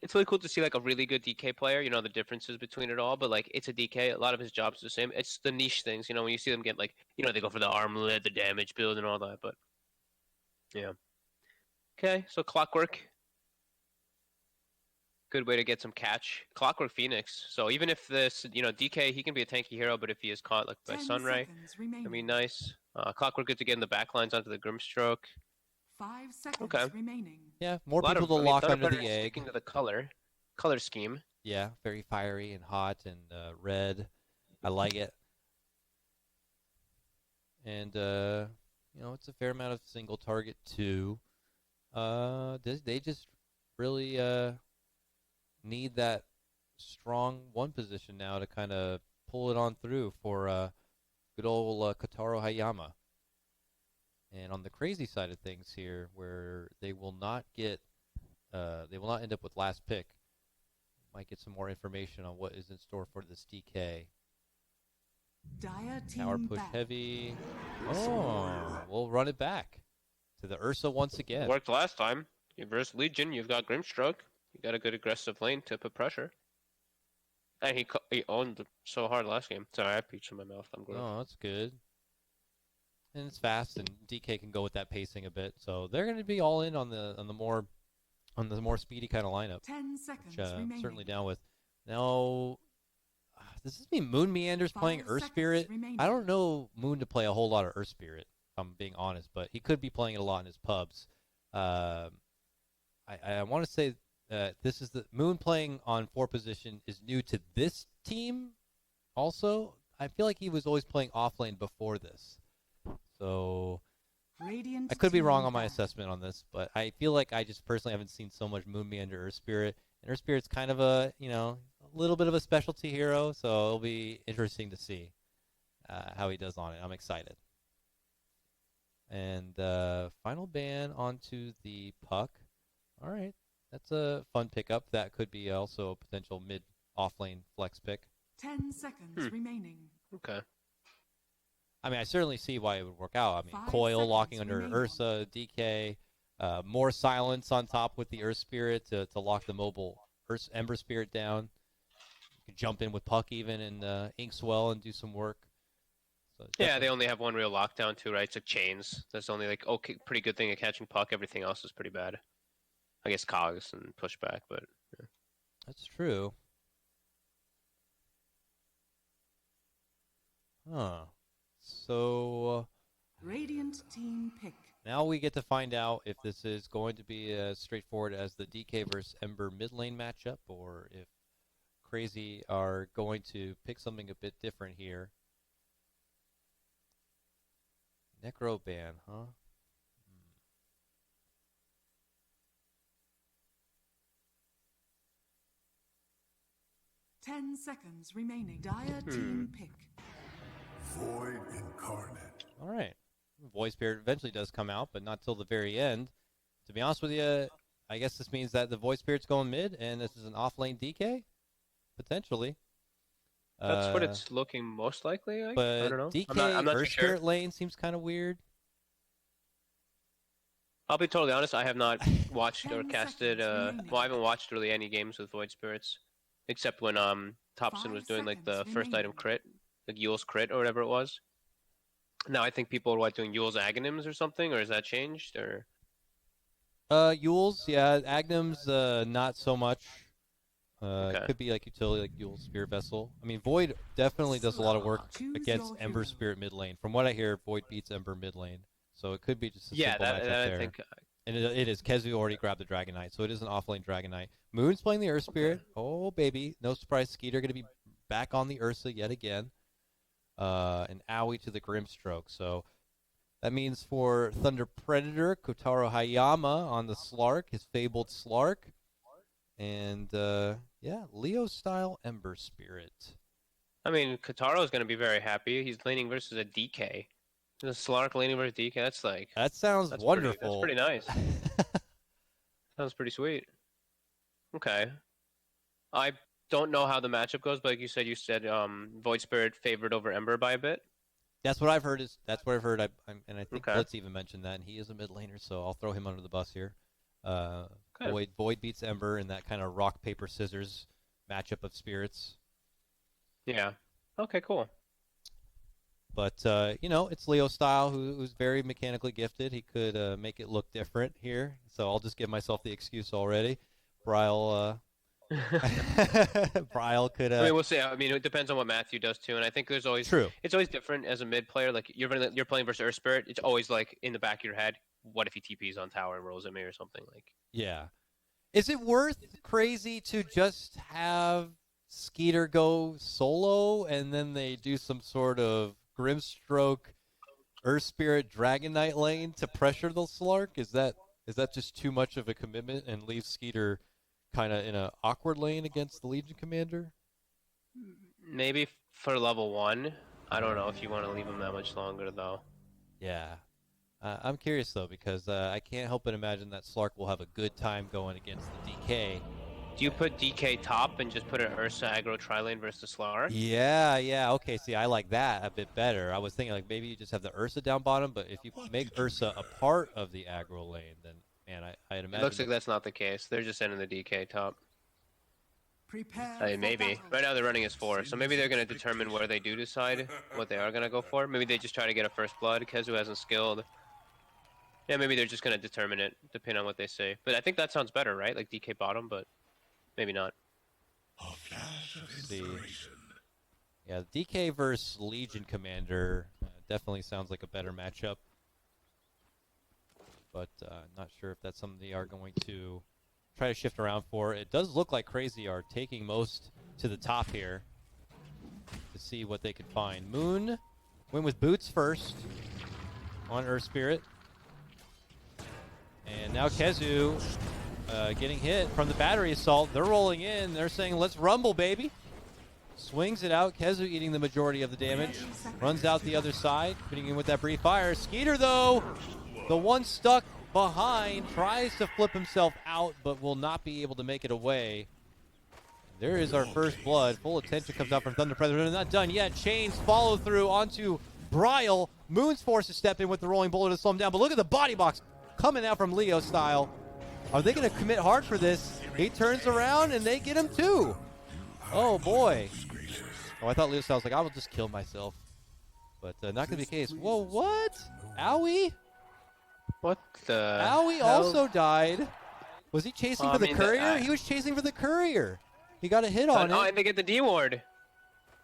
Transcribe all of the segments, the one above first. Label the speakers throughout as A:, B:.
A: it's really cool to see like a really good DK player. The differences between it all, but like it's a DK. A lot of his jobs are the same. It's the niche things. When you see them get like, they go for the armlet, the damage build, and all that. But yeah. Okay, so Clockwork, good way to get some catch. Clockwork Phoenix. So even if this, DK, he can be a tanky hero, but if he is caught like by
B: 10
A: Sunray,
B: seconds
A: it'd be
B: remaining.
A: nice. Clockwork good to get in the back lines onto the Grimstroke.
B: 5
A: Okay.
B: seconds remaining.
C: Yeah, more
A: A lot
C: people
A: of,
C: to
A: I mean,
C: lock
A: Thunder
C: under
A: Predator
C: the
A: is sticking
C: egg.
A: to the color scheme.
C: Yeah, very fiery and hot and red. I like it. And it's a fair amount of single target too. They just really need that strong one position now to kind of pull it on through for good old Kotaro Hayama. And on the crazy side of things here, where they will not end up with last pick. Might get some more information on what is in store for this DK.
B: Dire
C: Tower
B: team
C: push
B: back.
C: heavy. Oh, we'll run it back to the Ursa once again.
A: Worked last time. You versus Legion, you've got Grimstroke. You got a good aggressive lane to put pressure. And he owned so hard last game. Sorry, I have peach in my mouth. I'm gross.
C: Oh, that's good. And it's fast, and DK can go with that pacing a bit. So they're going to be all in on the more speedy kind of lineup.
B: 10 seconds
C: Which
B: remaining.
C: certainly down with. Now, does this mean Moon Meander's playing Earth Spirit? I don't know Moon to play a whole lot of Earth Spirit, if I'm being honest, but he could be playing it a lot in his pubs. I want to say that this is the Moon playing on 4 position is new to this team. Also, I feel like he was always playing off lane before this. So
B: Radiant
C: I could be wrong
B: team
C: on my
B: back.
C: assessment on this, but I feel like I just personally haven't seen so much Moon Meander Earth Spirit. And Earth Spirit's kind of a little bit of a specialty hero, so it'll be interesting to see how he does on it. I'm excited. And final ban onto the puck. All right, that's a fun pickup. That could be also a potential mid off lane flex pick.
B: 10 seconds remaining.
A: Okay.
C: I mean, I certainly see why it would work out. I mean,
B: 5
C: Coil locking
B: seconds
C: under
B: remaining.
C: Ursa, DK, more silence on top with the Earth Spirit to lock the mobile Ember Spirit down. You can jump in with Puck even and Inkswell and do some work. So
A: Yeah, they only have one real lockdown too, right? It's like chains. That's only like pretty good thing at catching puck. Everything else is pretty bad. I guess cogs and pushback, but yeah.
C: That's true. Huh. So
B: Radiant team pick.
C: now we get to find out if this is going to be as straightforward as the DK versus Ember mid lane matchup, or if Crazy are going to pick something a bit different here. Necro ban, huh?
B: 10 seconds remaining. Dire team pick.
D: Void incarnate.
C: All right. Void Spirit eventually does come out, but not till the very end. To be honest with you, I guess this means that the Void Spirit's going mid, and this is an off-lane DK? Potentially.
A: That's what it's looking most likely. I
C: But
A: don't know.
C: DK
A: I'm not
C: Earth
A: too sure.
C: Spirit lane seems kind of weird.
A: I'll be totally honest. I have not watched or
B: 10
A: casted.
B: seconds remaining.
A: Well, I haven't watched really any games with Void Spirits, except when Thompson was
B: 5
A: doing like the
B: seconds
A: first item
B: remaining.
A: crit, like Yule's crit or whatever it was. Now I think people are doing Yule's Aghanims or something, or has that changed? Or
C: Yule's, yeah. Agnum's, not so much.
A: Okay.
C: Could be like utility, like Yule's Spirit Vessel. I mean, Void definitely does a lot of work
B: Choose
C: against
B: your
C: Ember
B: hero.
C: Spirit mid lane. From what I hear, Void beats Ember mid lane. So it could be just a
A: Yeah,
C: simple matchup
A: that I
C: there.
A: think.
C: And it is. Kezu already grabbed the Dragon Knight, so it is an off-lane Dragon Knight. Moon's playing the Earth Spirit. Oh, baby. No surprise, Skeeter going to be back on the Ursa yet again. And Owie to the Grimstroke. So that means for Thunder Predator, Kotaro Hayama on the Slark, his fabled Slark. And, yeah, Leo-style Ember Spirit.
A: I mean, Kataro's going to be very happy. He's laning versus a DK. The Slark laning versus DK. That's like.
C: That sounds wonderful.
A: That's pretty nice. Sounds pretty sweet. Okay. I don't know how the matchup goes, but like you said Void Spirit favored over Ember by a bit.
C: That's what I've heard. And I think
A: Okay.
C: Blitz even mentioned that, and he is a mid laner, so I'll throw him under the bus here.
A: Okay.
C: Void beats Ember in that kind of rock paper scissors matchup of spirits.
A: Yeah. Okay, cool.
C: But it's Leo style, who's very mechanically gifted. He could make it look different here. So I'll just give myself the excuse already. Bryle, Bryle could.
A: I mean, we'll see. I mean, it depends on what Matthew does too, and I think there's always
C: True.
A: it's always different as a mid player. Like you're playing versus Earth Spirit, it's always like in the back of your head, what if he TPs on tower and rolls at me or something like?
C: Yeah. Is it worth crazy to just have Skeeter go solo and then they do some sort of Grimstroke Earth Spirit Dragon Knight lane to pressure the Slark? Is that just too much of a commitment and leave Skeeter kind of in an awkward lane against the Legion Commander?
A: Maybe for level 1. I don't know if you want to leave him that much longer though.
C: Yeah. I'm curious, though, because I can't help but imagine that Slark will have a good time going against the DK.
A: Do you put DK top and just put an Ursa aggro tri-lane versus Slark?
C: Yeah. Okay, see, I like that a bit better. I was thinking, like, maybe you just have the Ursa down bottom, but if you make Ursa a part of the aggro lane, then, man, I'd imagine...
A: It looks like that's not the case. They're just sending the DK top.
B: Prepare
A: I mean,
B: for
A: maybe.
B: battle.
A: Right now they're running as 4, so maybe they're going to determine where they do decide what they are going to go for. Maybe they just try to get a first blood. Kezu hasn't skilled. Yeah, maybe they're just going to determine it, depending on what they say. But I think that sounds better, right? Like DK bottom, but maybe not.
D: A flash of
C: Let's see.
D: inspiration.
C: Yeah, DK versus Legion Commander definitely sounds like a better matchup. But not sure if that's something they are going to try to shift around for. It does look like Crazy are taking most to the top here to see what they can find. Moon went with Boots first on Earth Spirit. And now Kezu getting hit from the battery assault. They're rolling in. They're saying, let's rumble, baby. Swings it out. Kezu eating the majority of the damage. Runs out the other side, putting in with that brief fire. Skeeter, though, the one stuck behind, tries to flip himself out, but will not be able to make it away. There is our first blood. Full attention comes out from Thunder Predator. Not done yet. Chains follow through onto Bryle. Moon's forced to step in with the rolling bullet to slow him down. But look at the body box coming out from Leo style. Are they going to commit hard for this? He turns around and they get him too. Oh boy. Oh, I thought Leo style was like, I will just kill myself. But not going to be the case. Whoa, what? Owie?
A: What the
C: Owie
A: hell?
C: also died. Was he chasing
A: Well,
C: for
A: I
C: the
A: mean,
C: courier? He was chasing for the courier. He got a hit on
A: Oh,
C: it.
A: and they get the D ward.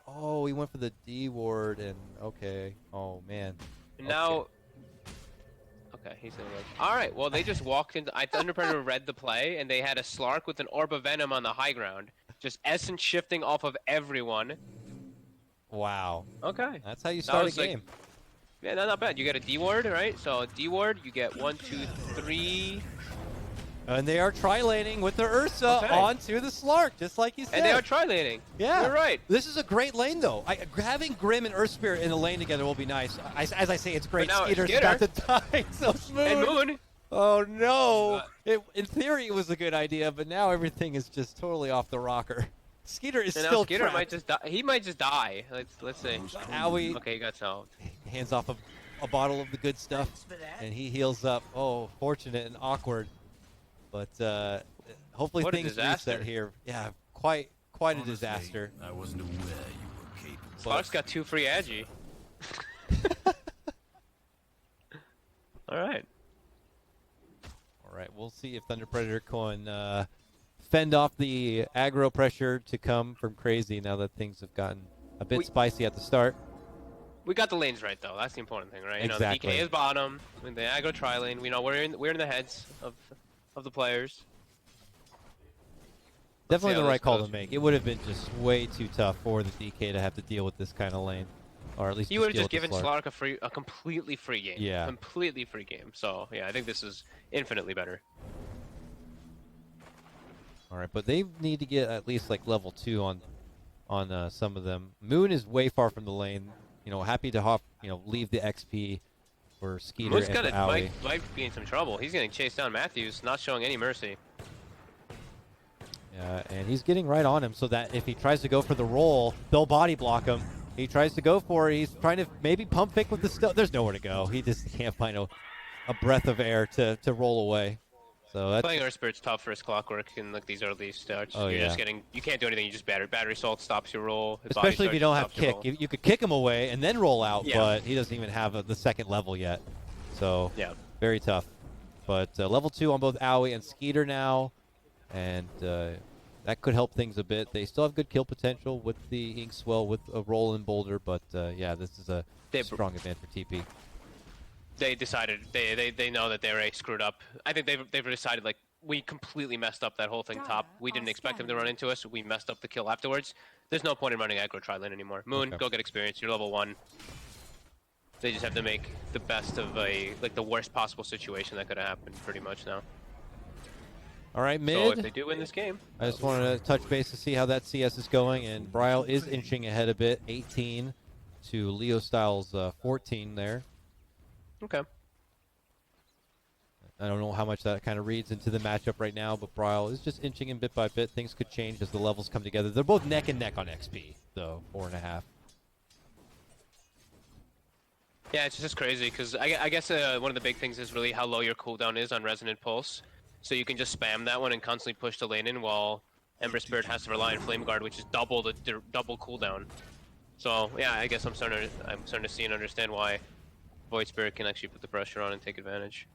C: Oh, he went for the D ward and okay. Oh man.
A: And now, okay, he's gonna look. All right, well they just walked into. Thunder Predator read the play, and they had a Slark with an Orb of Venom on the high ground, just essence shifting off of everyone.
C: Wow.
A: Okay,
C: That's how you start a
A: was like-
C: game.
A: yeah, not bad. You get a D ward, right? So D ward, you get 1, 2, 3,
C: And they are tri-laning with their Ursa
A: Okay.
C: onto the Slark, just like you said.
A: and they are tri-laning.
C: Yeah.
A: You're right.
C: This is a great lane, though. Having Grim and Earth Spirit in the lane together will be nice. As I say, it's great.
A: But now
C: Skeeter's
A: Skeeter-
C: about to die so smooth.
A: And Moon.
C: Oh, no. In theory, it was a good idea, but now everything is just totally off the rocker. Skeeter is
A: And now
C: still
A: Skeeter
C: trapped.
A: might just die. He might just die. Let's see.
C: Owie
A: Okay, he got solved.
C: hands off a bottle of the good stuff, and he heals up. Oh, fortunate and awkward. But hopefully
A: What a
C: things
A: disaster.
C: reset here. Yeah, quite a
D: Honestly,
C: disaster.
D: I wasn't aware you were capable.
A: Slark's got 2 free Agi. All right.
C: All right, we'll see if Thunder Predator can fend off the aggro pressure to come from Crazy now that things have gotten a bit spicy at the start.
A: We got the lanes right though. That's the important thing, right? You know,
C: Exactly.
A: the DK is bottom. With the aggro tri lane. We know we're in the heads of the players. Let's see
C: Definitely
A: how
C: the
A: this
C: right call
A: goes.
C: to make. It would have been just way too tough for the DK to have to deal with this kind of lane, or at least
A: You would have
C: deal
A: just
C: with the
A: given
C: Slark.
A: Slark a completely free game.
C: Yeah.
A: Completely free game. So yeah, I think this is infinitely better.
C: All right, but they need to get at least like level 2 on some of them. Moon is way far from the lane. You know, happy to leave the XP for Skeeter
A: Moon's
C: and for
A: gonna
C: Owie.
A: might be in some trouble. He's getting chased down. Matthews not showing any mercy.
C: And he's getting right on him so that if he tries to go for the roll, they'll body block him. He tries to go for it. He's trying to maybe pump fake with the stealth. There's nowhere to go. He just can't find a breath of air to roll away. So that's
A: Playing Earth Spirit's tough for his Clockwork in like these early starts.
C: Oh,
A: You're
C: yeah.
A: just getting, you can't do anything. You just battery salt stops your roll. His
C: especially if
A: body
C: you don't have
A: stops your
C: kick.
A: roll.
C: You could kick him away and then roll out,
A: Yeah.
C: but he doesn't even have the second level yet. So
A: Yeah.
C: very tough. But level 2 on both Owie and Skeeter now, and that could help things a bit. They still have good kill potential with the Inkswell, with a roll and boulder, but yeah, this is a strong advance for TP.
A: They decided they know that they already screwed up. I think they've decided like we completely messed up that whole thing top. We didn't expect them to run into us. We messed up the kill afterwards. There's no point in running aggro tri-lane anymore. Moon,
C: Okay.
A: go get experience. You're level 1. They just have to make the best of the worst possible situation that could have happened pretty much now.
C: All right, mid.
A: So if they do win this game,
C: I just wanted to touch base to see how that CS is going, and Bryle is inching ahead a bit, 18 to Leo Styles 14 there.
A: okay.
C: I don't know how much that kind of reads into the matchup right now, but Bryle is just inching in bit by bit. Things could change as the levels come together. They're both neck and neck on XP, so 4.5.
A: Yeah, it's just crazy because I guess one of the big things is really how low your cooldown is on Resonant Pulse. So you can just spam that one and constantly push the lane in while Ember Spirit has to rely on Flame Guard, which is double cooldown. So yeah, I guess I'm starting to see and understand why Void Spirit can actually put the pressure on and take advantage.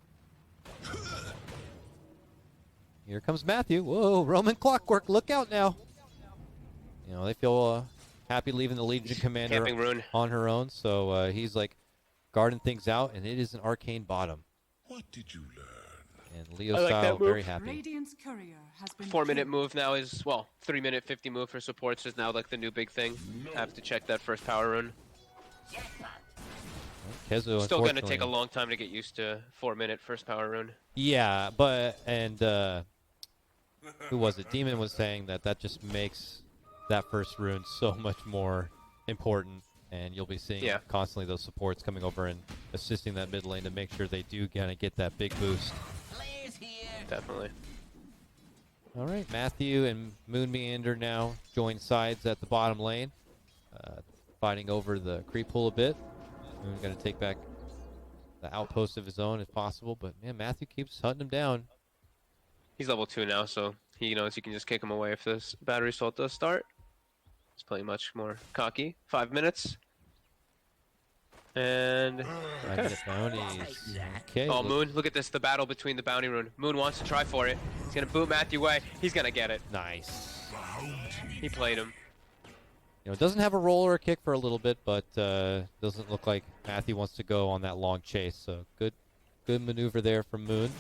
C: Here comes Matthew. Whoa, Roman Clockwork, look out now. You know, they feel happy leaving the Legion Commander
A: Camping Rune.
C: on her own, so he's like guarding things out, and it is an arcane bottom.
D: What did you learn?
C: And Leo
A: I like
C: Style
A: that move.
C: very happy.
B: Radiant's courier has been
A: 4-minute
B: killed.
A: move now is, well, 3-minute 50 move for supports is now like the new big thing. Have to check that first power rune.
C: Kezu,
A: Still gonna take a
C: unfortunately-
A: long time to get used to 4-minute first power rune.
C: Yeah, but who was it? Demon was saying that just makes that first rune so much more important, and you'll be seeing
A: Yeah.
C: constantly those supports coming over and assisting that mid lane to make sure they do kind of get that big boost.
A: Definitely.
C: All right, Matthew and Moon Meander now join sides at the bottom lane, fighting over the creep pool a bit. Moon going to take back the outpost of his own if possible, but man, Matthew keeps hunting him down.
A: He's level 2 now, so he knows you can just kick him away if this battery assault does start. He's playing much more cocky. 5 minutes. And...
C: 5-minute bounties. Okay.
A: Oh, Moon, look at this, the battle between the bounty rune. Moon wants to try for it. He's gonna boot Matthew away. He's gonna get it.
C: Nice.
A: He played him.
C: You know, it doesn't have a roll or a kick for a little bit, but doesn't look like Matthew wants to go on that long chase. So good maneuver there from Moon.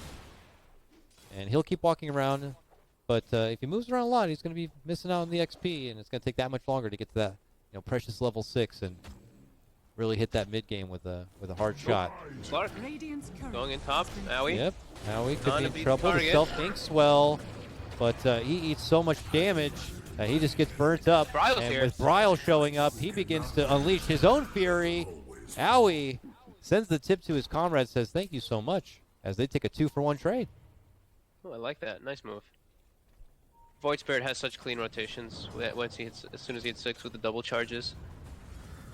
C: And he'll keep walking around, but if he moves around a lot, he's going to be missing out on the XP, and it's going to take that much longer to get to that, you know, precious level 6 and really hit that mid game with a hard shot.
A: Slark
B: Radiant's courier
A: going in top.
B: has been
A: Owie.
C: Yep. Now we could
A: Gonna
C: be in
A: be
C: trouble. The
A: target.
C: self-Inkswell, but he eats so much damage. He just gets burnt up.
A: Bryle's
C: and
A: here.
C: with Bryle showing up, he begins to unleash his own fury. Owie sends the tip to his comrade, says thank you so much, as they take a 2-for-1 trade.
A: Oh, I like that. Nice move. Void Spirit has such clean rotations. Once he hits, as soon as he hits 6 with the double charges,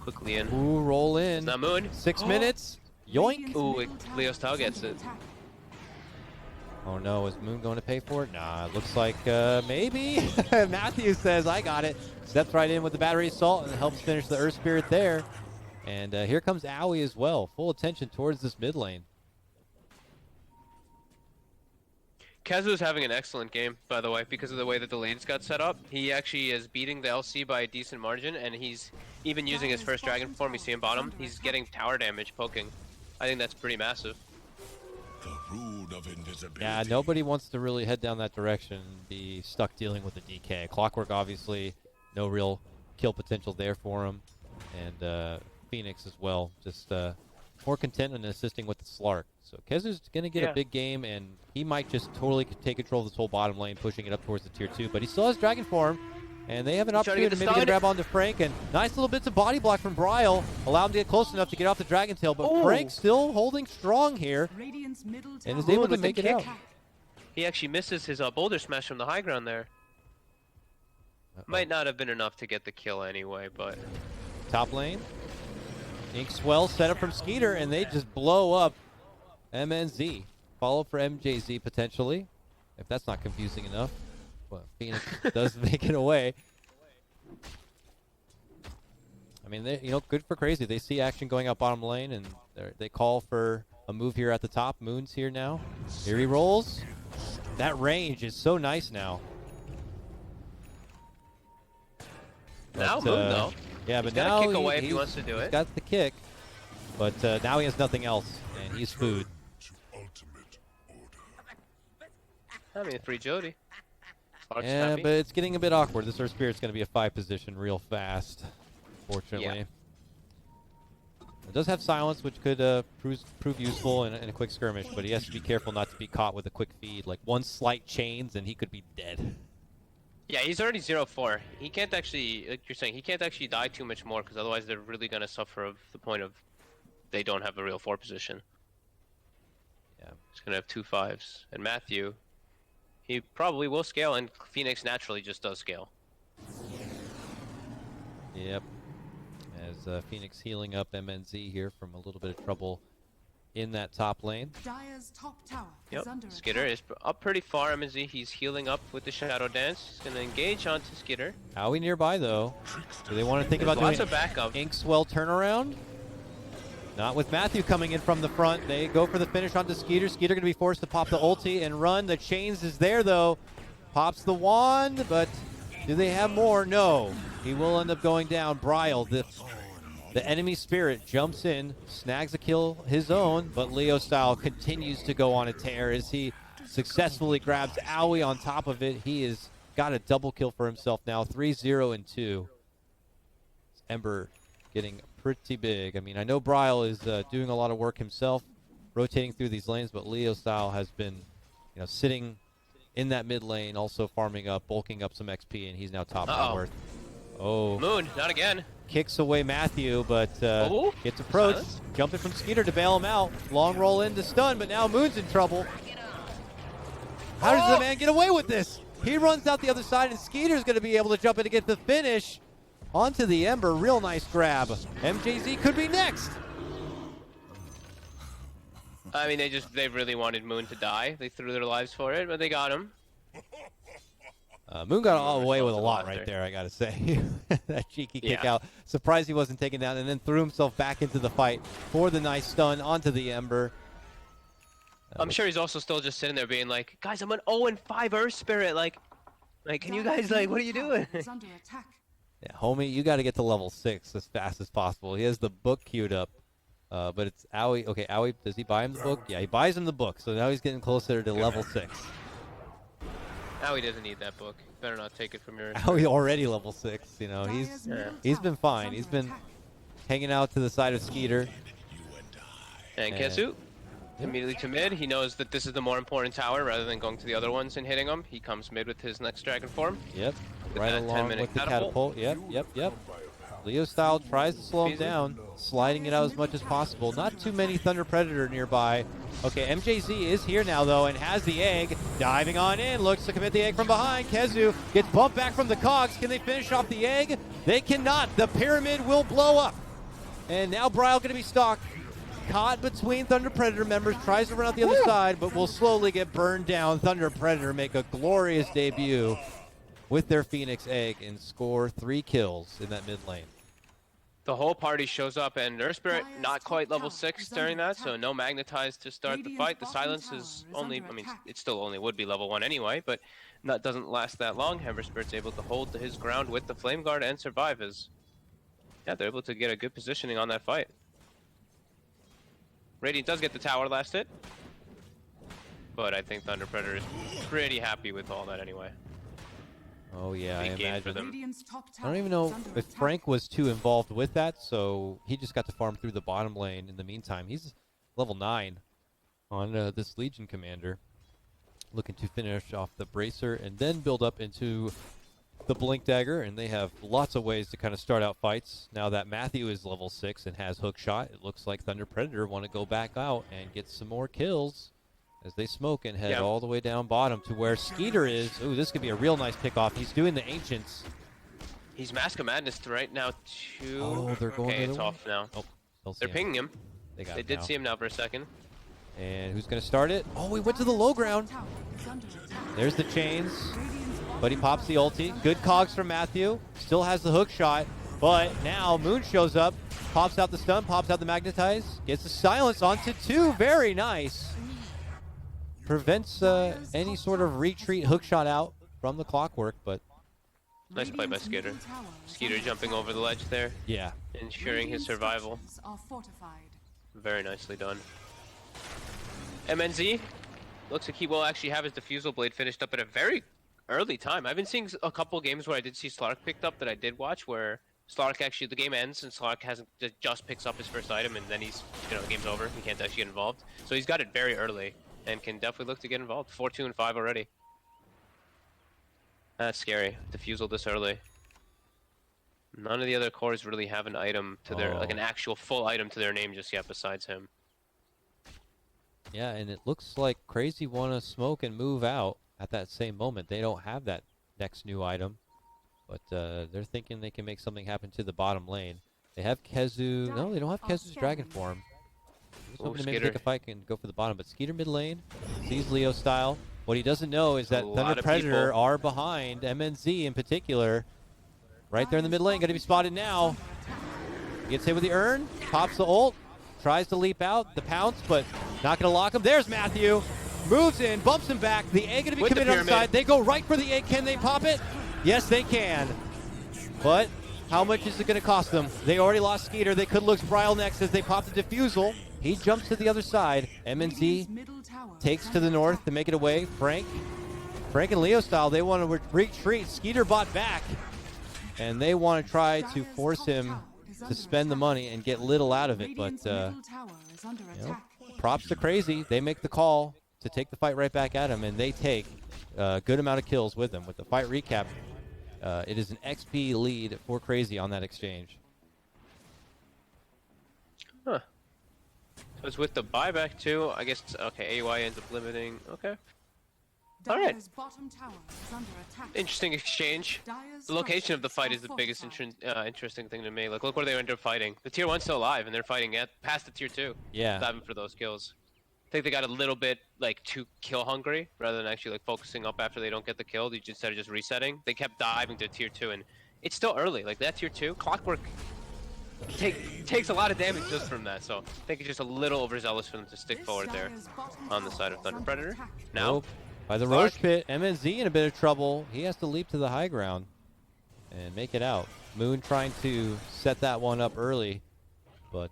A: quickly in.
C: Ooh, roll in.
A: Now Moon.
C: 6 minutes. Yoink.
A: Ooh, Leo Style gets it.
C: Oh no, is Moon going to pay for it? Nah, it looks like maybe. Matthew says, I got it. Steps right in with the battery assault and helps finish the Earth Spirit there. And here comes Owie as well. Full attention towards this mid lane.
A: Kezu is having an excellent game, by the way, because of the way that the lanes got set up. He actually is beating the LC by a decent margin, and he's even using his first dragon form. You see him bottom. He's getting tower damage poking. I think that's pretty massive.
D: The rune of invisibility.
C: Yeah, nobody wants to really head down that direction and be stuck dealing with the DK. Clockwork, obviously, no real kill potential there for him. And Phoenix as well, just more content in assisting with the Slark. So Kezu's going to get a big game, and he might just totally take control of this whole bottom lane, pushing it up towards the tier 2. But he still has Dragon Form, and they have an
A: He's trying to
C: opportunity
A: get
C: to
A: the
C: maybe
A: stun.
C: grab onto Frank. And nice little bits of body block from Bryle, allow him to get close enough to get off the Dragon Tail. But
A: Ooh.
C: Frank still holding strong here,
B: Radiant's middle
C: and
B: tower
C: is able
A: Moon
C: to
A: with the
C: make it
A: kick.
C: out.
A: He actually misses his boulder smash from the high ground there. Might not have been enough to get the kill anyway, but...
C: Top lane. Inkswell set up from Skeeter, and they just blow up MNZ. Follow for MJZ potentially. If that's not confusing enough. Well, Phoenix does make it away. I mean, they, good for Crazy. They see action going up bottom lane, and they call for a move here at the top. Moon's here now. Here he rolls. That range is so nice now.
A: Now
C: But,
A: Moon, though.
C: Yeah,
A: He's
C: but
A: got
C: now
A: a kick away if he wants to do
C: he's
A: it.
C: got the kick, but now he has nothing else, and he's food.
D: To ultimate order.
A: I mean, free Jody. Heart's
C: Yeah,
A: happy.
C: but it's getting a bit awkward. This Earth Spirit's going to be a 5 position real fast, fortunately. It does have silence, which could prove useful in a quick skirmish, but he has to be careful not to be caught with a quick feed. Like, one slight chains, and he could be dead.
A: Yeah, he's already 0-4. He can't actually, like you're saying, he can't actually die too much more, because otherwise they're really going to suffer of the point of they don't have a real 4 position.
C: Yeah.
A: He's going to have 2 5s. And Matthew, he probably will scale, and Phoenix naturally just does scale.
C: Yep. As Phoenix healing up MNZ here from a little bit of trouble in that top lane.
B: Dyer's top tower
A: Yep,
B: is under
A: Skitter
B: attack.
A: is up pretty far. MNZ, he's healing up with the Shadow Dance. He's going to engage onto Skitter.
C: Howie nearby, though. Do they want to think
A: There's
C: about
A: lots
C: doing
A: of backup.
C: Inkswell turnaround? Not with Matthew coming in from the front. They go for the finish onto Skeeter. Skeeter going to be forced to pop the ulti and run. The chains is there, though. Pops the wand, but do they have more? No. He will end up going down. Bryle, the enemy spirit, jumps in, snags a kill his own, but Leo Style continues to go on a tear as he successfully grabs Owie on top of it. He has got a double kill for himself now, 3-0-2. Ember getting pretty big. I mean, I know Bryle is doing a lot of work himself, rotating through these lanes, but Leo Style has been, sitting in that mid lane, also farming up, bulking up some XP, and he's now top net worth. Oh,
A: Moon, not again.
C: kicks away Matthew, but
A: Oh,
C: gets approached.
A: silence.
C: Jumping from Skeeter to bail him out. Long roll into stun, but now Moon's in trouble. How does the man get away with this? He runs out the other side, and Skeeter's going to be able to jump in to get the finish. Onto the Ember, real nice grab. MJZ could be next.
A: I mean, they really wanted Moon to die. They threw their lives for it, but they got him.
C: Moon got all the way with a
A: to the
C: lot
A: left
C: right
A: there.
C: there, I gotta say. That cheeky kick
A: Yeah.
C: out. Surprised he wasn't taken down, and then threw himself back into the fight for the nice stun onto the Ember.
A: I'm sure he's also still just sitting there being like, guys, I'm an 0-5 Earth Spirit. Like, can you guys, what are you doing?
B: Is under attack.
C: Yeah, homie, you got to get to level 6 as fast as possible. He has the book queued up, but it's Owie. Okay, Owie, does he buy him the book? Yeah, he buys him the book, so now he's getting closer to level 6.
A: Now he doesn't need that book. Better not take it from your.
C: Owie already level 6.
B: Dyer's
C: He's
B: middle
C: he's
B: tower
C: been
B: is
C: fine.
B: under
C: He's been
B: attack.
C: hanging out to the side of Skeeter.
A: And
C: Yeah.
A: Kesu, immediately to mid. He knows that this is the more important tower rather than going to the other ones and hitting them. He comes mid with his next dragon form.
C: Yep,
A: With
C: right
A: that
C: along
A: 10-minute
C: with the
A: catapult.
C: catapult. Yep. Leo Style tries to slow him
A: Easy.
C: down, sliding it out as much as possible. Not too many Thunder Predator nearby. Okay, MJZ is here now, though, and has the egg. Diving on in, looks to commit the egg from behind. Kezu gets bumped back from the cogs. Can they finish off the egg? They cannot. The pyramid will blow up. And now Bryle going to be stalked. Caught between Thunder Predator members, tries to run out the other side, but will slowly get burned down. Thunder Predator make a glorious debut with their Phoenix egg and score 3 kills in that mid lane.
A: The whole party shows up, and Earth Spirit
B: Dyer's
A: not
B: top
A: quite level
B: tower
A: 6
B: is
A: during
B: under
A: that, so
B: attack.
A: no magnetize to start the
B: Radiant's
A: fight. The
B: bottom
A: silence
B: tower
A: is
B: is
A: only,
B: under
A: I mean,
B: attack.
A: it still only would be level 1 anyway, but that doesn't last that long. Ember Spirit's able to hold his ground with the Flame Guard and survive as, yeah, they're able to get a good positioning on that fight. Radiant does get the tower last hit, but I think Thunder Predator is pretty happy with all that anyway.
C: Oh yeah, I
A: Big game for
C: imagine.
A: them.
B: Radiant's top
C: I
B: tower
C: don't even know
B: is under
C: if
B: attack.
C: Frank was too involved with that, so he just got to farm through the bottom lane in the meantime. He's level 9 on this Legion Commander, looking to finish off the Bracer and then build up into the Blink Dagger, and they have lots of ways to kind of start out fights. Now that Matthew is level 6 and has Hook Shot, it looks like Thunder Predator want to go back out and get some more kills as they smoke and head
A: Yeah.
C: all the way down bottom to where Skeeter is. Ooh, this could be a real nice pickoff. He's doing the Ancients.
A: He's Mask of Madness right now too.
C: Oh, they're going
A: okay,
C: the
A: it's
C: other way?
A: off now.
C: Oh, they'll see
A: They're
C: him.
A: pinging him.
C: They got
A: They
C: it
A: did
C: now.
A: see him now for a second.
C: And who's going to start it? Oh, we went to the low ground.
B: is under attack.
C: There's the chains,
B: Radiant's bottom
C: but he pops the
B: tower
C: ulti. Good cogs from Matthew. Still has the hook shot, but now Moon shows up, pops out the stun, pops out the magnetize, gets the silence onto 2. Very nice. Prevents any sort of retreat hook shot out from the Clockwork, but
A: Nice play by
B: Radiant's
A: Skeeter.
B: middle tower is
A: Skeeter
B: under
A: jumping
B: attack.
A: over the ledge there,
C: yeah.
A: ensuring his
B: Radiant
A: survival.
B: structures are fortified.
A: Very nicely done. MNZ looks like he will actually have his Diffusal Blade finished up at a very early time. I've been seeing a couple games where I did see Slark picked up that I did watch, where Slark actually, the game ends and Slark hasn't just picks up his first item and then he's, the game's over. He can't actually get involved. So he's got it very early and can definitely look to get involved. 4, 2, and 5 already. That's scary. Diffusal this early. None of the other cores really have an item to their, like an actual full item to their name just yet besides him.
C: Yeah, and it looks like Crazy want to smoke and move out at that same moment. They don't have that next new item, but they're thinking they can make something happen to the bottom lane. They have Kezu. No, they don't have Kezu's Dragon form. I was hoping to maybe
A: Skeeter.
C: take a fight and go for the bottom, but Skeeter mid lane sees Leo style. What he doesn't know is that
A: A lot
C: Thunder
A: of
C: Predator
A: people.
C: are behind MNZ in particular. Right there in the mid lane, going to be spotted now. Gets hit with the urn, pops the ult, tries to leap out, the pounce, but not going to lock him. There's Matthew, moves in, bumps him back. The egg going to be
A: With the
C: committed on the
A: pyramid.
C: side. They go right for the egg. Can they pop it? Yes, they can. But how much is it going to cost them? They already lost Skeeter. They could lose Bryle next as they pop the Diffusal. He jumps to the other side.
B: Radiant's
C: MNZ
B: middle tower
C: takes
B: is
C: to the
B: under
C: north
B: attack.
C: to make it away. Frank and Leo style, they want to retreat. Skeeter bought back, and they want to try to
B: Dire's
C: force
B: top
C: him
B: tower is
C: to
B: under
C: spend the
B: attack.
C: money and get little out of it. But
B: Radiant's middle tower is under attack.
C: props to Crazy. They make the call to take the fight right back at him, and they take a good amount of kills with him. With the fight recap, it is an XP lead for Crazy on that exchange.
A: Huh. So it's with the buyback too. I guess, okay, AUI ends up limiting. Okay. Alright.
B: Dire's bottom tower is under attack.
A: Interesting exchange.
B: Dire's
A: The location of the
B: structures
A: fight
B: are
A: is the biggest
B: fortified.
A: interesting thing to me. Like, look where they end up fighting. The tier 1's still alive, and they're fighting at past the tier 2.
C: Yeah.
A: Diving for those kills. I think they got a little bit, like, too kill hungry, rather than actually, like, focusing up after they don't get the kill. Instead of just resetting. They kept diving to tier 2, and it's still early. Like, that tier 2, Clockwork takes a lot of damage just from that, so I think it's just a little overzealous for them to stick
B: This
A: forward there
B: Dire's bottom
A: on the
B: tower
A: side of
B: is
A: Thunder
B: under
A: Predator.
B: attack.
A: Now,
C: Nope. By the
A: Clark.
C: Roche Pit, MNZ in a bit of trouble. He has to leap to the high ground and make it out. Moon trying to set that one up early, but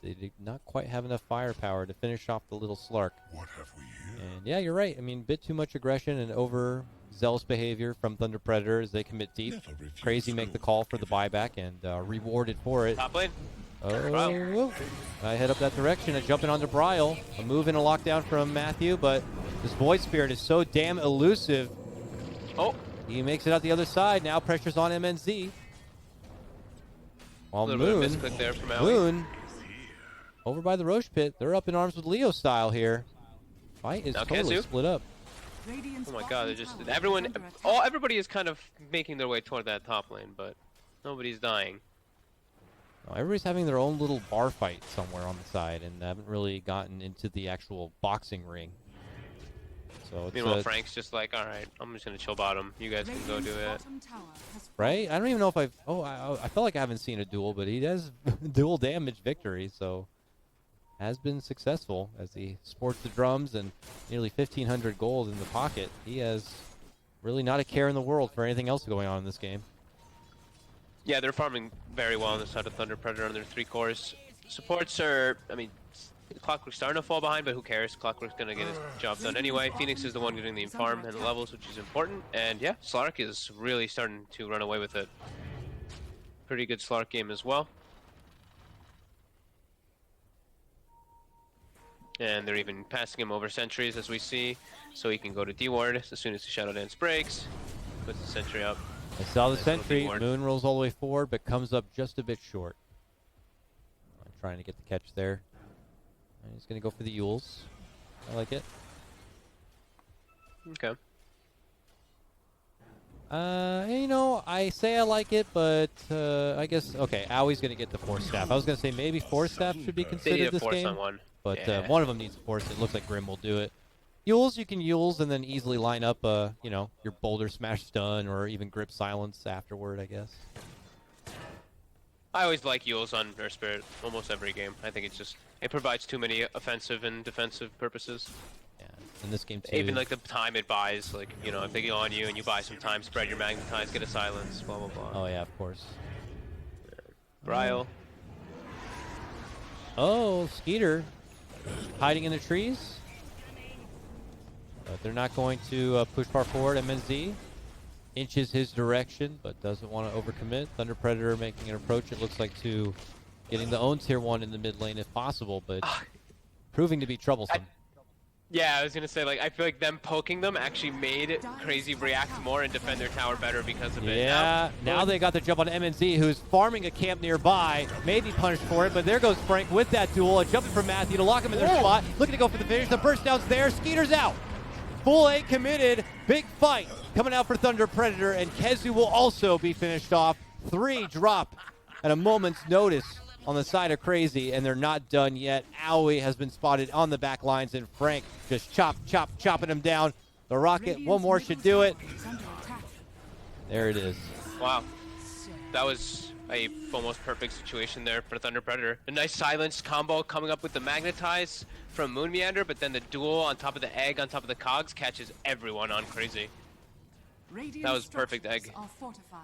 C: they did not quite have enough firepower to finish off the little Slark.
D: What have we here?
C: And yeah, you're right. I mean, bit too much aggression and overzealous behavior from Thunder Predator as they commit deep.
D: Never refuse
C: Crazy make the
D: gold
C: call for the
D: given.
C: buyback and rewarded for it.
A: top lane.
C: Oh, I head up that direction and jumping onto Bryle. A move and a lockdown from Matthew, but this Void Spirit is so damn elusive.
A: Oh,
C: He makes it out the other side. Now pressure's on MNZ.
A: a
C: While
A: little bit of
C: Moon,
A: misclick there from Aoi.
C: Moon, over by the Roche Pit. They're up in arms with Leo style here. Fight is
A: Now
C: totally
A: Kezu.
C: split up.
B: Radiant's
A: Oh my
B: bottom
A: god, they're just
B: tower is
A: everyone.
B: under attack.
A: Everybody is kind of making their way toward that top lane, but nobody's dying.
C: Oh, everybody's having their own little bar fight somewhere on the side and haven't really gotten into the actual boxing ring. So it's
A: Meanwhile, Frank's just like, all right, I'm just gonna chill bottom. You guys can go do
B: Radiant's
A: it.
B: bottom tower has
C: right? I don't even know if I've. Oh, I felt like I haven't seen a duel, but he does dual damage victory, so has been successful as he sports the drums and nearly 1,500 gold in the pocket. He has really not a care in the world for anything else going on in this game.
A: Yeah, they're farming very well on the side of Thunder Predator on their 3 cores. Supports are, I mean, Clockwork's starting to fall behind, but who cares? Clockwork's gonna get his job done anyway. Phoenix is the one getting the farm and the levels, which is important. And yeah, Slark is really starting to run away with it. Pretty good Slark game as well. And they're even passing him over sentries, as we see, so he can go to D-Ward as soon as the Shadow Dance breaks. Puts the sentry up.
C: I saw the
A: Nice little
C: sentry.
A: D-ward.
C: Moon rolls all the way forward, but comes up just a bit short. Trying to get the catch there. And he's going to go for the Yules. I like it.
A: Okay.
C: You know, I say I like it, but I guess, okay, Aui's going to get the Force Staff. I was going to say maybe Force Staff should be
A: They need
C: considered
A: a
C: this
A: force
C: game,
A: on one.
C: but
A: Yeah.
C: one of them needs a Force. It looks like Grim will do it. Yules, you can Yules and then easily line up, you know, your Boulder Smash Stun or even Grip Silence afterward, I guess.
A: I always like Yules on Earth Spirit almost every game. I think it provides too many offensive and defensive purposes.
C: Yeah, in this game too.
A: Even like the time it buys, like, you know, if they go on you and you buy some time, spread your magnetize, get a silence, blah blah blah.
C: Oh yeah, of course.
A: Bryle.
C: Oh, Skeeter hiding in the trees. But they're not going to push far forward. MNZ inches his direction, but doesn't want to overcommit. Thunder Predator making an approach, it looks like, to getting the own tier 1 in the mid lane if possible, but proving to be troublesome.
A: Yeah, I was gonna say, like, I feel like them poking them actually made Crazy react more and defend their tower better because of it.
C: Yeah, now they got the jump on MNZ, who's farming a camp nearby. Maybe punished for it, but there goes Frank with that duel. A jumping from Matthew to lock him in their spot. Looking to go for the finish. The burst down's there. Skeeter's out. Full A committed. Big fight coming out for Thunder Predator, and KheZu will also be finished off. 3 drop at a moment's notice on the side of Crazy, and they're not done yet. Owie has been spotted on the back lines, and Frank just chopping him down. The rocket, one more should do it. There it is.
A: Wow. That was a almost perfect situation there for Thunder Predator. A nice silence combo coming up with the magnetize from Moon Meander, but then the duel on top of the egg on top of the cogs catches everyone on Crazy. That was perfect egg.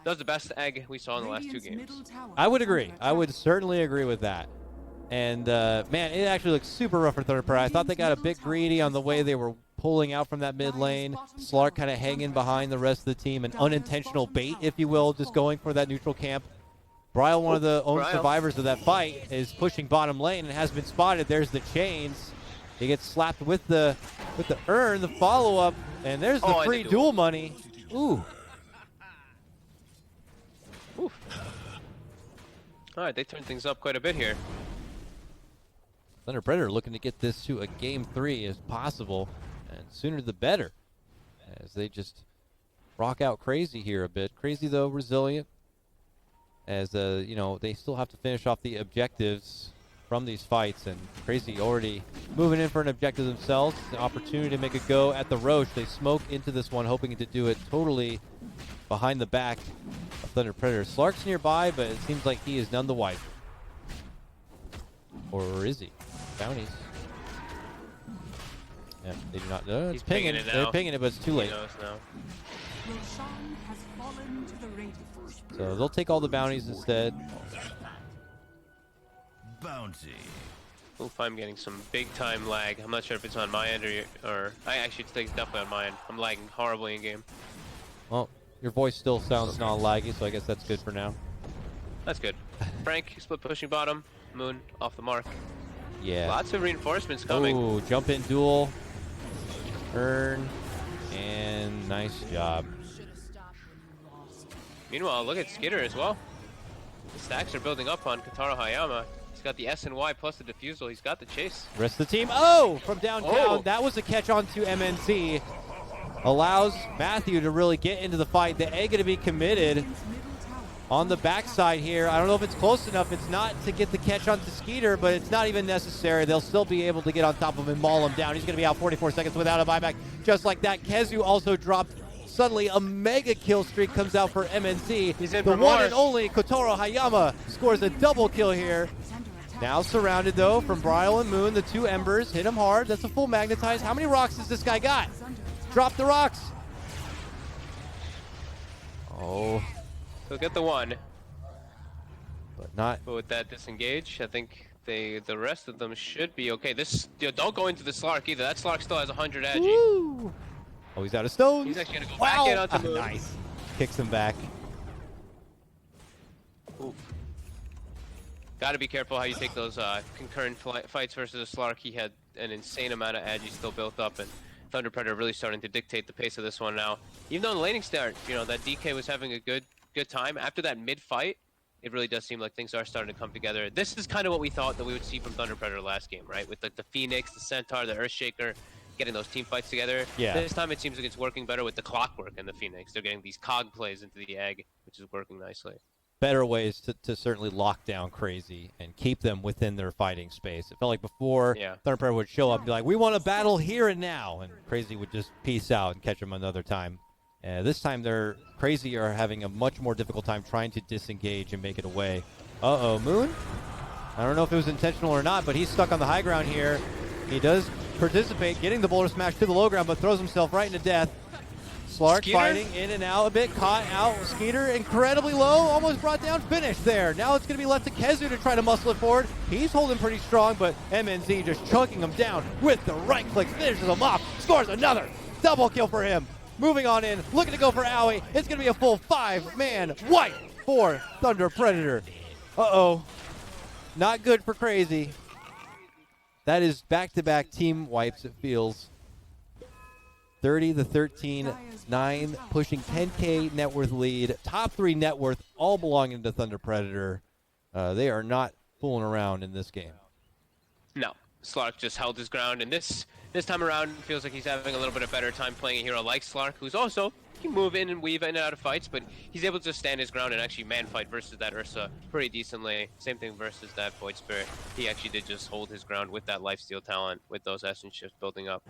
A: That was the best egg we saw in the last 2 games.
C: I would agree. I would certainly agree with that. And, man, it actually looks super rough for Thunder Predator. I thought they got a bit greedy on the way they were pulling out from that mid lane. Slark kind of hanging behind the rest of the team. An unintentional bait, if you will, just going for that neutral camp. Bryle, one of the own survivors of that fight, is pushing bottom lane and has been spotted. There's the chains. He gets slapped with the urn, the follow-up, and there's the free duel money. Ooh.
A: Oof. All right, they turned things up quite a bit here.
C: Thunder Predator looking to get this to a game 3 as possible, and sooner the better, as they just rock out Crazy here a bit. Crazy, though, resilient, as you know, they still have to finish off the objectives from these fights, and Crazy already moving in for an objective themselves. The opportunity to make a go at the Roche. They smoke into this one, hoping to do it totally behind the back of Thunder Predator. Slark's nearby, but it seems like he is none the wiser. Or is he? Bounties. Yeah, they do not. It's pinging it. They're pinging it, but it's too late. So they'll take all the bounties instead.
D: Bounty.
A: Oof, I'm getting some big time lag. I'm not sure if it's on my end or I actually think it's definitely on my end. I'm lagging horribly in game.
C: Well, your voice still sounds non-laggy, so I guess that's good for now.
A: That's good. Frank, split pushing bottom. Moon off the mark.
C: Yeah.
A: Lots of reinforcements coming.
C: Ooh, jump in duel. Earn. And nice job.
A: Meanwhile, look at Skitter as well. The stacks are building up on Kotaro Hayama. He's got the S and Y plus the defusal. He's got the chase.
C: Rest of the team. Oh, from downtown. That was a catch on to MNC. Allows Matthew to really get into the fight. The egg going to be committed on the backside here. I don't know if it's close enough. It's not to get the catch onto Skeeter, but it's not even necessary. They'll still be able to get on top of him and maul him down. He's going to be out 44 seconds without a buyback. Just like that, KheZu also dropped. Suddenly, a mega kill streak comes out for MNC.
A: He's in
C: the
A: for
C: one
A: more.
C: and only Kotaro Hayama scores a double kill here. Now surrounded, though, from Bryle and Moon. The 2 Embers hit him hard. That's a full magnetize. How many rocks has this guy got? Drop the rocks. Oh.
A: He'll get the 1.
C: But not.
A: But with that disengage, I think the rest of them should be okay. Don't go into the Slark either. That Slark still has 100 agi.
C: Woo. Oh, he's out of stones.
A: He's actually gonna go back in onto Moon.
C: Nice. Kicks him back.
A: Oof. Gotta be careful how you take those concurrent fights versus a Slark. He had an insane amount of agi still built up, and Thunder Predator really starting to dictate the pace of this one now. Even though in the laning start, you know, that DK was having a good time. After that mid-fight, it really does seem like things are starting to come together. This is kind of what we thought that we would see from Thunder Predator last game, right? With like the Phoenix, the Centaur, the Earthshaker, getting those team fights together.
C: Yeah.
A: This time it seems like it's working better with the Clockwork and the Phoenix. They're getting these cog plays into the egg, which is working nicely.
C: better ways to certainly lock down Crazy and keep them within their fighting space. It felt like before Thunder Predator would show up and be like, we want to battle here and now, and Crazy would just peace out and catch them another time. This time they're Crazy are having a much more difficult time trying to disengage and make it away. Uh-oh, Moon? I don't know if it was intentional or not, but he's stuck on the high ground here. He does participate, getting the boulder smash to the low ground, but throws himself right into death. Slark
A: Skeeter?
C: fighting in and out a bit, caught out. Skeeter incredibly low, almost brought down, finished there. Now it's going to be left to KheZu to try to muscle it forward. He's holding pretty strong, but MNZ just chunking him down with the right click, finishes him off, scores another. Double kill for him. Moving on in, looking to go for Owie. It's going to be a full 5-man wipe for Thunder Predator. Uh-oh. Not good for Crazy. That is back-to-back team wipes, it feels. 30-13, 9, pushing 10K net worth lead. Top 3 net worth, all belonging to Thunder Predator. They are not fooling around in this game.
A: No, Slark just held his ground, and this time around feels like he's having a little bit of better time playing a hero like Slark, who's also can move in and weave in and out of fights, but he's able to just stand his ground and actually man fight versus that Ursa pretty decently. Same thing versus that Void Spirit. He actually did just hold his ground with that lifesteal talent, with those Essence shifts building up.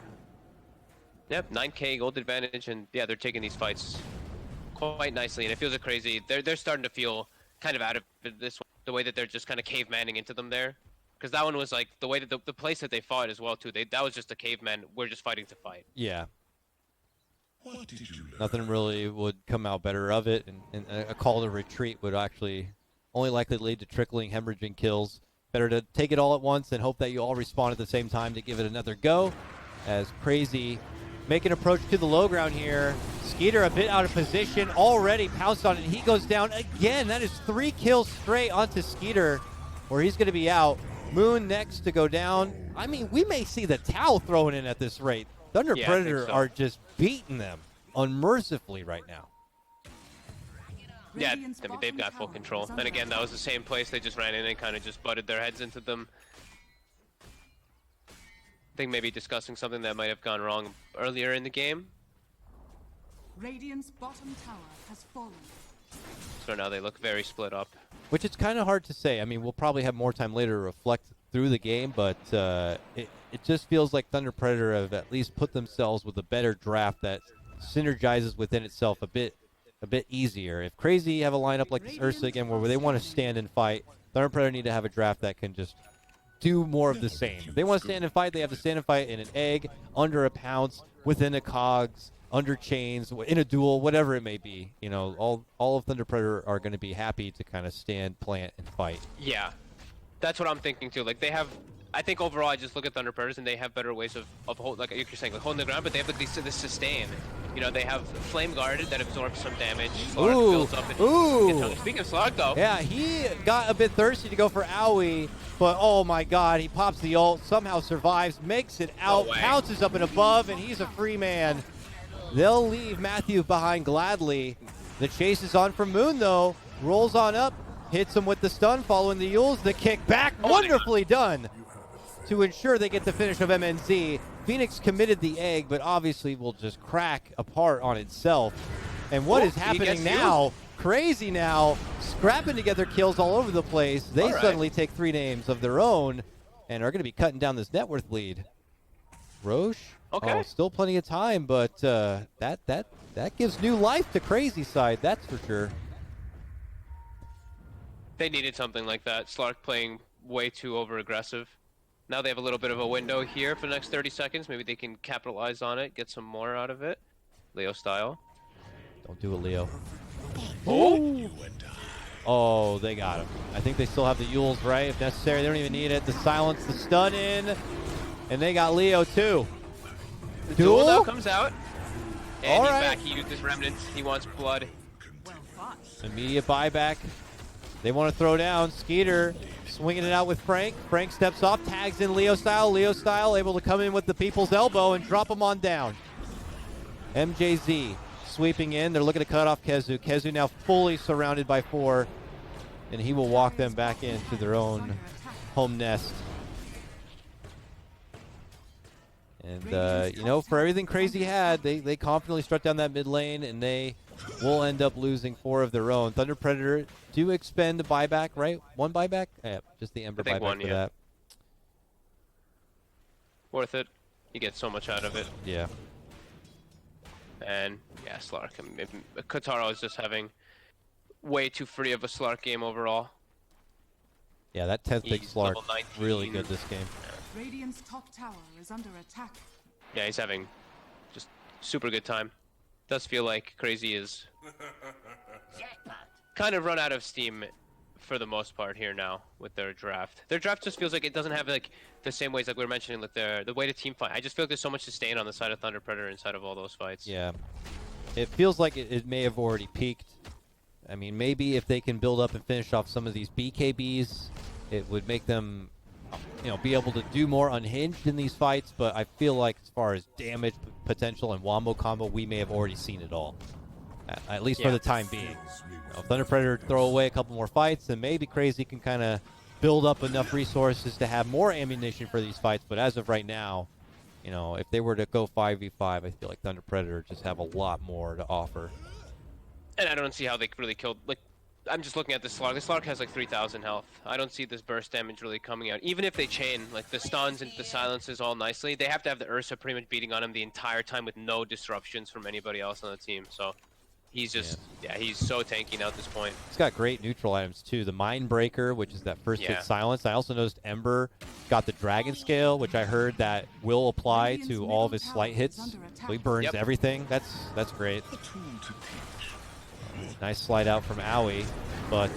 A: Yep, 9K gold advantage, and yeah, they're taking these fights quite nicely, and it feels crazy. They're starting to feel kind of out of this, the way that they're just kind of cavemanning into them there. Because that one was like the way that the place that they fought as well too. That was just a caveman. We're just fighting to fight.
C: Yeah.
D: What did you learn?
C: Nothing really would come out better of it, and a call to retreat would actually only likely lead to trickling, hemorrhaging kills. Better to take it all at once and hope that you all respawn at the same time to give it another go. As Crazy make an approach to the low ground here. Skeeter a bit out of position, already pounced on it. He goes down again. That is 3 kills straight onto Skeeter, where he's going to be out. Moon next to go down. I mean, we may see the towel thrown in at this rate. Thunder Predator are just beating them unmercifully right now.
A: Yeah, I mean, they've got full control. And again, that was the same place. They just ran in and kind of just butted their heads into them. I think maybe discussing something that might have gone wrong earlier in the game.
B: Radiant's bottom tower has fallen.
A: So now they look very split up.
C: Which it's kind of hard to say. I mean, we'll probably have more time later to reflect through the game, but it just feels like Thunder Predator have at least put themselves with a better draft that synergizes within itself a bit easier. If Crazy have a lineup like this Ursa again where they want to stand and fight, Thunder Predator need to have a draft that can just do more of the same. If they want to stand and fight, they have to stand and fight in an egg, under a pounce, within a cogs, under chains, in a duel, whatever it may be. You know, all of Thunder Predator are going to be happy to kind of stand, plant, and fight.
A: Yeah, that's what I'm thinking too. Like they have, I think overall, I just look at Thunder Predators and they have better ways of like you're saying, like holding the ground, but they have like this sustain. You know, they have Flame Guard that absorbs some damage. Slark builds up and speaking of Slark though.
C: Yeah, he got a bit thirsty to go for Owie, but oh my god, he pops the ult, somehow survives, makes it out, pounces up and above, and he's a free man. They'll leave Matthew behind gladly. The chase is on from Moon, though. Rolls on up, hits him with the stun, following the Yules. The kick back, wonderfully done to ensure they get the finish of MNZ. Phoenix committed the egg, but obviously will just crack apart on itself. And what is happening now? Crazy now, scrapping together kills all over the place. They suddenly take 3 names of their own and are going to be cutting down this net worth lead. Roche?
A: Okay.
C: Oh, still plenty of time, but that gives new life to Crazy side, that's for sure.
A: They needed something like that. Slark playing way too over-aggressive. Now they have a little bit of a window here for the next 30 seconds. Maybe they can capitalize on it, get some more out of it. Leo style.
C: Don't do it, Leo.
A: Oh!
C: Oh, they got him. I think they still have the Yules, right? If necessary, they don't even need it. The silence, the stun in. And they got Leo, too.
A: The duel now comes out. And he's
C: right.
A: back. He used his remnants. He wants blood.
B: Well fought.
C: Immediate buyback. They want to throw down. Skeeter swinging it out with Frank. Frank steps off, tags in Leo style. Leo style able to come in with the people's elbow and drop him on down. MJZ sweeping in. They're looking to cut off KheZu. KheZu now fully surrounded by 4. And he will walk them back into their own home nest. And, you know, for everything Crazy had, they confidently struck down that mid lane, and they will end up losing 4 of their own. Thunder Predator do expend a buyback, right? 1 buyback? Yeah, just the Ember
A: I think
C: buyback
A: 1,
C: for
A: yeah.
C: that.
A: Worth it. You get so much out of it.
C: Yeah.
A: And yeah, Slark. I mean, Kotaro is just having way too free of a Slark game overall.
C: Yeah, that 10th pick
A: He's
C: Slark,
A: level 19.
C: really good this game.
B: Radiant's top tower is under attack.
A: Yeah, he's having just super good time. Does feel like Crazy is kind of run out of steam for the most part here now with their draft. Their draft just feels like it doesn't have like the same ways like we were mentioning like the way the team fight. I just feel like there's so much sustain on the side of Thunder Predator inside of all those fights.
C: Yeah. It feels like it may have already peaked. I mean, maybe if they can build up and finish off some of these BKBs, it would make them, be able to do more unhinged in these fights. But I feel like as far as damage potential and wombo combo, we may have already seen it all, at least for the time being. If Thunder Predator throw away a couple more fights, then maybe Crazy can kind of build up enough resources to have more ammunition for these fights. But as of right now, if they were to go 5v5, I feel like Thunder Predator just have a lot more to offer.
A: And I don't see how they really killed. Like, I'm just looking at this Slark. This Slark has like 3,000 health. I don't see this burst damage really coming out. Even if they chain like the stuns and the silences all nicely, they have to have the Ursa pretty much beating on him the entire time with no disruptions from anybody else on the team. So he's just, he's so tanky now at this point.
C: He's got great neutral items too. The Mind Breaker, which is that first hit silence. I also noticed Ember got the Dragon Scale, which I heard that will apply to all of his slight hits. So he burns everything. That's great. Nice slide out from Owie. But,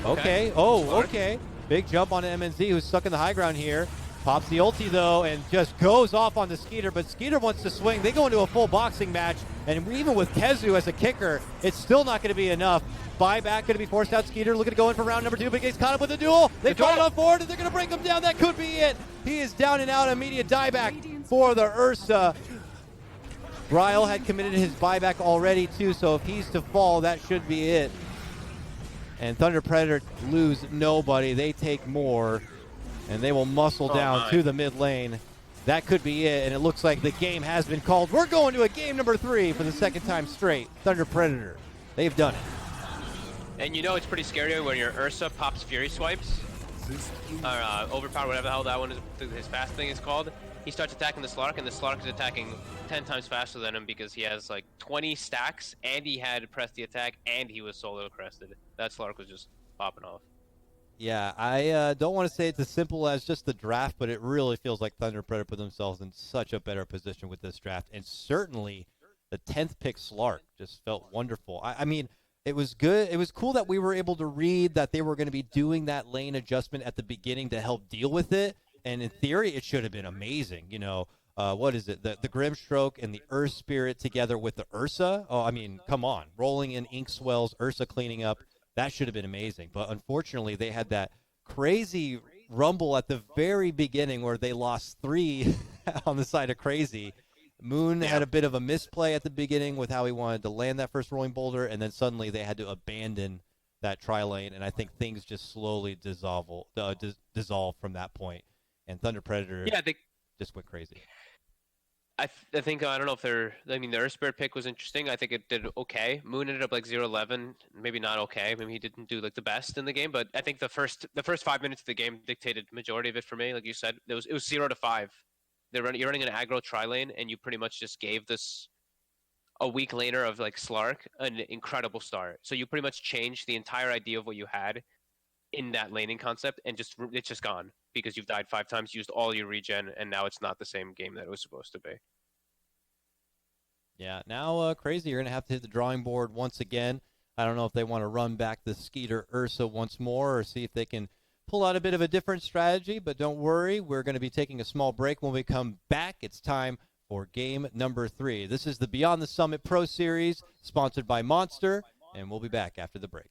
C: okay. Oh, okay. Big jump on MNZ, who's stuck in the high ground here. Pops the ulti, though, and just goes off on the Skeeter. But Skeeter wants to swing. They go into a full boxing match. And even with Kezu as a kicker, it's still not going to be enough. Buyback going to be forced out. Skeeter looking to go in for round number 2, but he's caught up with a duel. They fight on forward, and they're going to bring him down. That could be it. He is down and out. Immediate dieback for the Ursa. Ryle had committed his buyback already, too, so if he's to fall, that should be it. And Thunder Predator lose nobody. They take more, and they will muscle down to the mid lane. That could be it, and it looks like the game has been called. We're going to a game number 3 for the second time straight. Thunder Predator. They've done it.
A: And it's pretty scary when your Ursa pops Fury Swipes, or Overpower, whatever the hell that one is, his fast thing is called. He starts attacking the Slark, and the Slark is attacking 10 times faster than him because he has like 20 stacks, and he had pressed the attack, and he was solo crested. That Slark was just popping off.
C: Yeah, I don't want to say it's as simple as just the draft, but it really feels like Thunder Predator put themselves in such a better position with this draft. And certainly the 10th pick Slark just felt wonderful. I mean, it was good. It was cool that we were able to read that they were going to be doing that lane adjustment at the beginning to help deal with it. And in theory, it should have been amazing. What is it? The Grimstroke and the Earth Spirit together with the Ursa. Oh, I mean, come on. Rolling in Ink Swells, Ursa cleaning up. That should have been amazing. But unfortunately, they had that crazy rumble at the very beginning where they lost 3 on the side of Crazy. Moon had a bit of a misplay at the beginning with how he wanted to land that first rolling boulder, and then suddenly they had to abandon that tri-lane, and I think things just slowly dissolve from that point. And Thunder Predator just went crazy.
A: I think, I don't know if the Earth Spirit pick was interesting. I think it did okay. Moon ended up like 0-11, maybe not okay. Maybe he didn't do like the best in the game, but I think the first 5 minutes of the game dictated the majority of it for me. Like you said, it was 0-5. You're running an aggro tri-lane, and you pretty much just gave this a weak laner of like Slark an incredible start. So you pretty much changed the entire idea of what you had in that laning concept, and it's just gone because you've died 5 times, used all your regen, and now it's not the same game that it was supposed to be.
C: Yeah, now Crazy, you're going to have to hit the drawing board once again. I don't know if they want to run back the Skeeter Ursa once more or see if they can pull out a bit of a different strategy, but don't worry, we're going to be taking a small break. When we come back, it's time for game number 3. This is the Beyond the Summit Pro Series, sponsored by Monster, and we'll be back after the break.